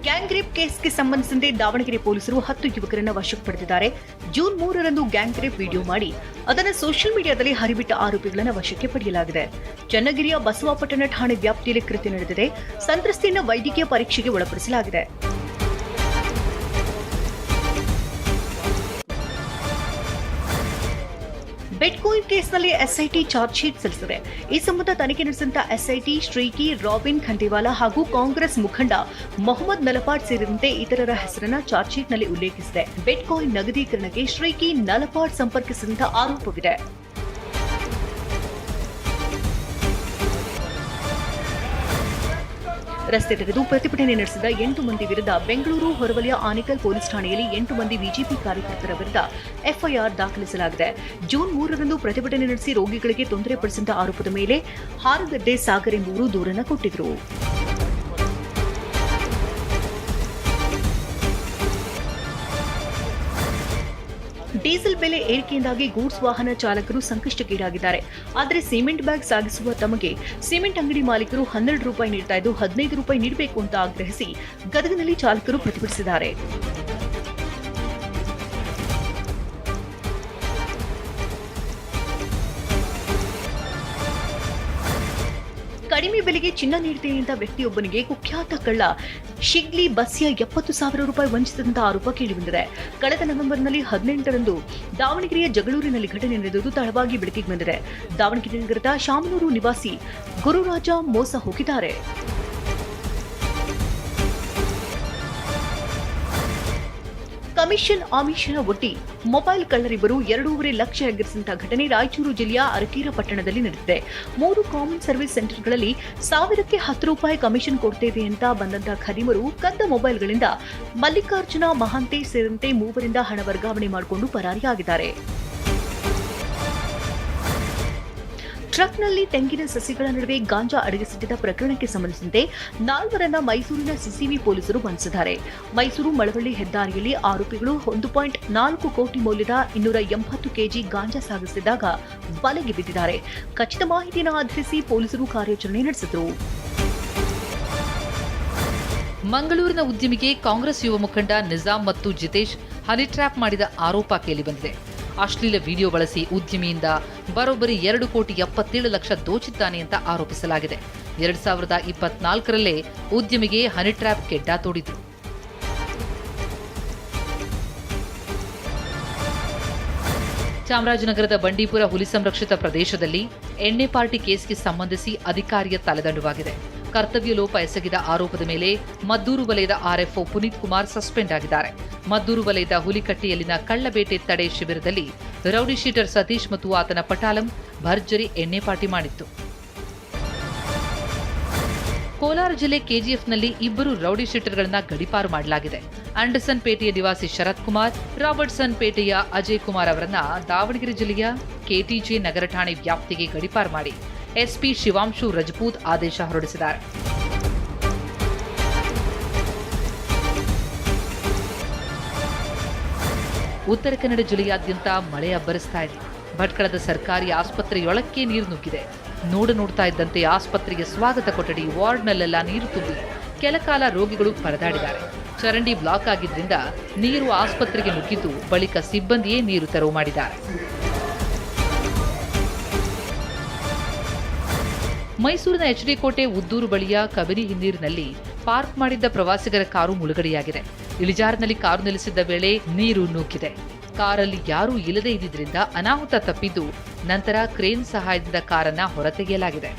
Gang rape ಕೇಸ್ಗೆ ಸಂಬಂಧಿಸಿದಂತೆ ದಾವಣಗೆರೆ ಪೊಲೀಸರು 10 ಯುವಕರನ್ನು ವಶಕ್ಕೆ ಪಡೆದಿದ್ದಾರೆ. ಜೂನ್ 3ರಂದು ಗ್ಯಾಂಗ್ ರೇಪ್ ವಿಡಿಯೋ ಮಾಡಿ ಅದನ್ನು ಸೋಷಿಯಲ್ ಮೀಡಿಯಾದಲ್ಲಿ ಹರಿಬಿಟ್ಟ ಆರೋಪಿಗಳನ್ನು ವಶಕ್ಕೆ ಪಡೆಯಲಾಗಿದೆ. ಚನ್ನಗಿರಿಯ ಬಸವಾಪಟ್ಟಣ ಠಾಣೆ ವ್ಯಾಪ್ತಿಯಲ್ಲಿ ಕೃತ್ಯ ನಡೆದಿದೆ. ಸಂತ್ರಸ್ತೆಯನ್ನು ವೈದ್ಯಕೀಯ ಪರೀಕ್ಷೆಗೆ ಒಳಪಡಿಸಲಾಗಿದೆ. ಬಿಟ್ಕಾಯಿನ್ ಕೇಸ್ನಲ್ಲಿ ಎಸ್ಐಟಿ ಚಾರ್ಜ್ ಶೀಟ್ ಸಲ್ಲಿಸಿದೆ. ಈ ಸಂಬಂಧ ತನಿಖೆ ನಡೆಸಿದಂತ ಎಸ್ಐಟಿ ಶ್ರೀಕಿ, ರಾಬಿನ್ ಖಂಡೇವಾಲಾ ಹಾಗೂ ಕಾಂಗ್ರೆಸ್ ಮುಖಂಡ ಮೊಹಮ್ಮದ್ ನಲಪಾಡ್ ಸೇರಿದಂತೆ ಇತರರ ಹೆಸರನ್ನ ಚಾರ್ಜ್ ಶೀಟ್ನಲ್ಲಿ ಉಲ್ಲೇಖಿಸಿದೆ. ಬಿಟ್ಕಾಯಿನ್ ನಗದೀಕರಣಕ್ಕೆ ಶ್ರೀಕಿ, ನಲಪಾಡ್ ಸಂಪರ್ಕಿಸಿದಂತ ಆರೋಪವಿದೆ. ರಸ್ತೆ ತಡೆದು ಪ್ರತಿಭಟನೆ ನಡೆಸಿದ 8 ಮಂದಿ ವಿರುದ್ಧ ಬೆಂಗಳೂರು ಹೊರವಲಯ ಆನೇಕಲ್ ಪೊಲೀಸ್ ಠಾಣೆಯಲ್ಲಿ 8 ಮಂದಿ ಬಿಜೆಪಿ ಕಾರ್ಯಕರ್ತರ ವಿರುದ್ಧ ಎಫ್ಐಆರ್ ದಾಖಲಿಸಲಾಗಿದೆ. ಜೂನ್ 3ರಂದು ಪ್ರತಿಭಟನೆ ನಡೆಸಿ ರೋಗಿಗಳಿಗೆ ತೊಂದರೆ ಪಡಿಸಿದ ಆರೋಪದ ಮೇಲೆ ಹಾರಗದ್ದೆ ಸಾಗರ್ ಎಂಬುವರು ದೂರನ್ನು ಕೊಟ್ಟಿದ್ದರು. ಡೀಸೆಲ್ ಬೆಲೆ ಏರಿಕೆಯಿಂದಾಗಿ ಗೂಡ್ಸ್ ವಾಹನ ಚಾಲಕರು ಸಂಕಷ್ಟಕ್ಕೀಡಾಗಿದ್ದಾರೆ. ಆದರೆ ಸಿಮೆಂಟ್ ಬ್ಯಾಗ್ ಸಾಗಿಸುವ ತಮಗೆ ಸಿಮೆಂಟ್ ಅಂಗಡಿ ಮಾಲೀಕರು 12 ರೂಪಾಯಿ ನೀಡ್ತಾ ಇದ್ದು 15 ರೂಪಾಯಿ ನೀಡಬೇಕು ಅಂತ ಆಗ್ರಹಿಸಿ ಗದಗನಲ್ಲಿ ಚಾಲಕರು ಪ್ರತಿಭಟಿಸಿದ್ದಾರೆ. ಕಡಿಮೆ ಬೆಲೆಗೆ ಚಿನ್ನ ನೀಡುತ್ತೇನೆ ಅಂತ ವ್ಯಕ್ತಿಯೊಬ್ಬನಿಗೆ ಕುಖ್ಯಾತ ಕಳ್ಳ ಶಿಗ್ಲಿ ಬಸ್ಯ 70,000 ರೂಪಾಯಿ ವಂಚಿಸಿದಂತಹ ಆರೋಪ ಕೇಳಿಬಂದಿದೆ. ಕಳೆದ ನವೆಂಬರ್ನಲ್ಲಿ 18ರಂದು ದಾವಣಗೆರೆಯ ಜಗಳೂರಿನಲ್ಲಿ ಘಟನೆ ನಡೆದಿದ್ದು ತಡವಾಗಿ ಬೆಳಕಿಗೆ ಬಂದಿದೆ. ದಾವಣಗೆರೆ ನಗರದ ಶಾಮನೂರು ನಿವಾಸಿ ಗುರುರಾಜ ಮೋಸ ಹೋಗಿದ್ದಾರೆ. ಕಮಿಷನ್ ಆಮಿಷನ ಒಡ್ಡಿ ಮೊಬೈಲ್ ಕಳ್ಳರಿಬ್ಬರು 2.5 ಲಕ್ಷ ಎಗರಿಸಿದಂತಹ ಘಟನೆ ರಾಯಚೂರು ಜಿಲ್ಲೆಯ ಅರಕೀರ ಪಟ್ಟಣದಲ್ಲಿ ನಡೆದಿದೆ. 3 ಕಾಮನ್ ಸರ್ವಿಸ್ ಸೆಂಟರ್ಗಳಲ್ಲಿ 1000ಕ್ಕೆ 10 ರೂಪಾಯಿ ಕಮಿಷನ್ ಕೊಡ್ತೇವೆ ಅಂತ ಬಂದಂತಹ ಖದೀಮರು ಕದ್ದ ಮೊಬೈಲ್ಗಳಿಂದ ಮಲ್ಲಿಕಾರ್ಜುನ ಮಹಾಂತೇಶ್ ಸೇರಿದಂತೆ 3 ಹಣ ವರ್ಗಾವಣೆ ಮಾಡಿಕೊಂಡು ಪರಾರಿಯಾಗಿದ್ದಾರೆ. ಟ್ರಕ್ನಲ್ಲಿ ತೆಂಗಿನ ಸಸಿಗಳ ನಡುವೆ ಗಾಂಜಾ ಅಡಗಿಸಿಟ್ಟಿದ್ದ ಪ್ರಕರಣಕ್ಕೆ ಸಂಬಂಧಿಸಿದಂತೆ 4 ಮೈಸೂರಿನ ಸಿಸಿಬಿ ಪೊಲೀಸರು ಬಂಧಿಸಿದ್ದಾರೆ. ಮೈಸೂರು ಮಳವಳ್ಳಿ ಹೆದ್ದಾರಿಯಲ್ಲಿ ಆರೋಪಿಗಳು 1.4 ಕೋಟಿ ಮೌಲ್ಯದ 280 ಕೆಜಿ ಗಾಂಜಾ ಸಾಗಿಸುತ್ತಿದ್ದಾಗ ಬಲೆಗೆ ಬಿದ್ದಿದ್ದಾರೆ. ಖಚಿತ ಮಾಹಿತಿಯನ್ನು ಆಧರಿಸಿ ಪೊಲೀಸರು ಕಾರ್ಯಾಚರಣೆ ನಡೆಸಿದರು. ಮಂಗಳೂರಿನ ಉದ್ಯಮಿಗೆ ಕಾಂಗ್ರೆಸ್ ಯುವ ಮುಖಂಡ ನಿಜಾಮ್ ಮತ್ತು ಜಿತೇಶ್ ಹನಿ ಟ್ರ್ಯಾಪ್ ಮಾಡಿದ ಆರೋಪ ಕೇಳಿಬಂದಿದೆ. ಅಶ್ಲೀಲ ವಿಡಿಯೋ ಬಳಸಿ ಉದ್ಯಮಿಯಿಂದ ಬರೋಬ್ಬರಿ 2,77,00,000 ದೋಚಿದ್ದಾನೆ ಅಂತ ಆರೋಪಿಸಲಾಗಿದೆ. 2024ರಲ್ಲೇ ಉದ್ಯಮಿಗೆ ಹನಿ ಟ್ರ್ಯಾಪ್ ಕೆಡ್ಡ ತೋಡಿದ್ರು. ಚಾಮರಾಜನಗರದ ಬಂಡೀಪುರ ಹುಲಿ ಸಂರಕ್ಷಿತ ಪ್ರದೇಶದಲ್ಲಿ ಎಣ್ಣೆ ಪಾರ್ಟಿ ಕೇಸ್ಗೆ ಸಂಬಂಧಿಸಿ ಅಧಿಕಾರಿಯ ತಲೆದಂಡವಾಗಿದೆ. ಕರ್ತವ್ಯ ಲೋಪ ಎಸಗಿದ ಆರೋಪದ ಮೇಲೆ ಮದ್ದೂರು ವಲಯದ ಆರ್ಎಫ್ಒ ಪುನೀತ್ ಕುಮಾರ್ ಸಸ್ಪೆಂಡ್ ಆಗಿದ್ದಾರೆ. ಮದ್ದೂರು ವಲಯದ ಹುಲಿಕಟ್ಟಿಯಲ್ಲಿನ ಕಳ್ಳಬೇಟೆ ತಡೆ ಶಿಬಿರದಲ್ಲಿ ರೌಡಿ ಶೀಟರ್ ಸತೀಶ್ ಮತ್ತು ಆತನ ಪಟಾಲಂ ಭರ್ಜರಿ ಎಣ್ಣೆ ಪಾರ್ಟಿ ಮಾಡಿತ್ತು. ಕೋಲಾರ ಜಿಲ್ಲೆ ಕೆಜಿಎಫ್ನಲ್ಲಿ 2 ರೌಡಿ ಶೀಟರ್ಗಳನ್ನ ಗಡೀಪಾರು ಮಾಡಲಾಗಿದೆ. ಆಂಡರ್ಸನ್ ಪೇಟೆಯ ನಿವಾಸಿ ಶರತ್ ಕುಮಾರ್, ರಾಬರ್ಟ್ಸನ್ ಪೇಟೆಯ ಅಜಯ್ ಕುಮಾರ್ ಅವರನ್ನ ದಾವಣಗೆರೆ ಜಿಲ್ಲೆಯ ಕೆಟಿಜೆ ನಗರ ಠಾಣೆ ವ್ಯಾಪ್ತಿಗೆ ಗಡೀಪಾರು ಮಾಡಿ ಎಸ್ಪಿ ಶಿವಾಂಶು ರಜಪೂತ್ ಆದೇಶ ಹೊರಡಿಸಿದ್ದಾರೆ. ಉತ್ತರ ಕನ್ನಡ ಜಿಲ್ಲೆಯಾದ್ಯಂತ ಮಳೆ ಅಬ್ಬರಿಸ್ತಾ ಇದೆ. ಭಟ್ಕಳದ ಸರ್ಕಾರಿ ಆಸ್ಪತ್ರೆಯೊಳಕ್ಕೆ ನೀರು ನುಗ್ಗಿದೆ. ನೋಡ್ತಾ ಇದ್ದಂತೆ ಆಸ್ಪತ್ರೆಗೆ ಸ್ವಾಗತ ಕೊಠಡಿ ವಾರ್ಡ್ನಲ್ಲೆಲ್ಲ ನೀರು ತುಂಬಿ ಕೆಲಕಾಲ ರೋಗಿಗಳು ಪರದಾಡಿದ್ದಾರೆ. ಚರಂಡಿ ಬ್ಲಾಕ್ ಆಗಿದ್ರಿಂದ ನೀರು ಆಸ್ಪತ್ರೆಗೆ ನುಗ್ಗಿದ್ದು ಬಳಿಕ ಸಿಬ್ಬಂದಿಯೇ ನೀರು ತೆರವು ಮಾಡಿದ್ದಾರೆ. ಮೈಸೂರಿನ ಎಚ್ಡಿ ಕೋಟೆ ಉದ್ದೂರು ಬಳಿಯ ಕಬಿನಿ ಹಿನ್ನೀರಿನಲ್ಲಿ ಪಾರ್ಕ್ ಮಾಡಿದ್ದ ಪ್ರವಾಸಿಗರ ಕಾರು ಮುಳುಗಡೆಯಾಗಿದೆ. ಇಳಿಜಾರಿನಲ್ಲಿ ಕಾರು ನಿಲ್ಲಿಸಿದ್ದ ವೇಳೆ ನೀರು ನುಗ್ಗಿದೆ. ಕಾರಲ್ಲಿ ಯಾರೂ ಇಲ್ಲದೇ ಇದ್ದಿದ್ದರಿಂದ ಅನಾಹುತ ತಪ್ಪಿದ್ದು ನಂತರ ಕ್ರೇನ್ ಸಹಾಯದಿಂದ ಕಾರನ್ನ ಹೊರತೆಗೆಯಲಾಗಿದೆ.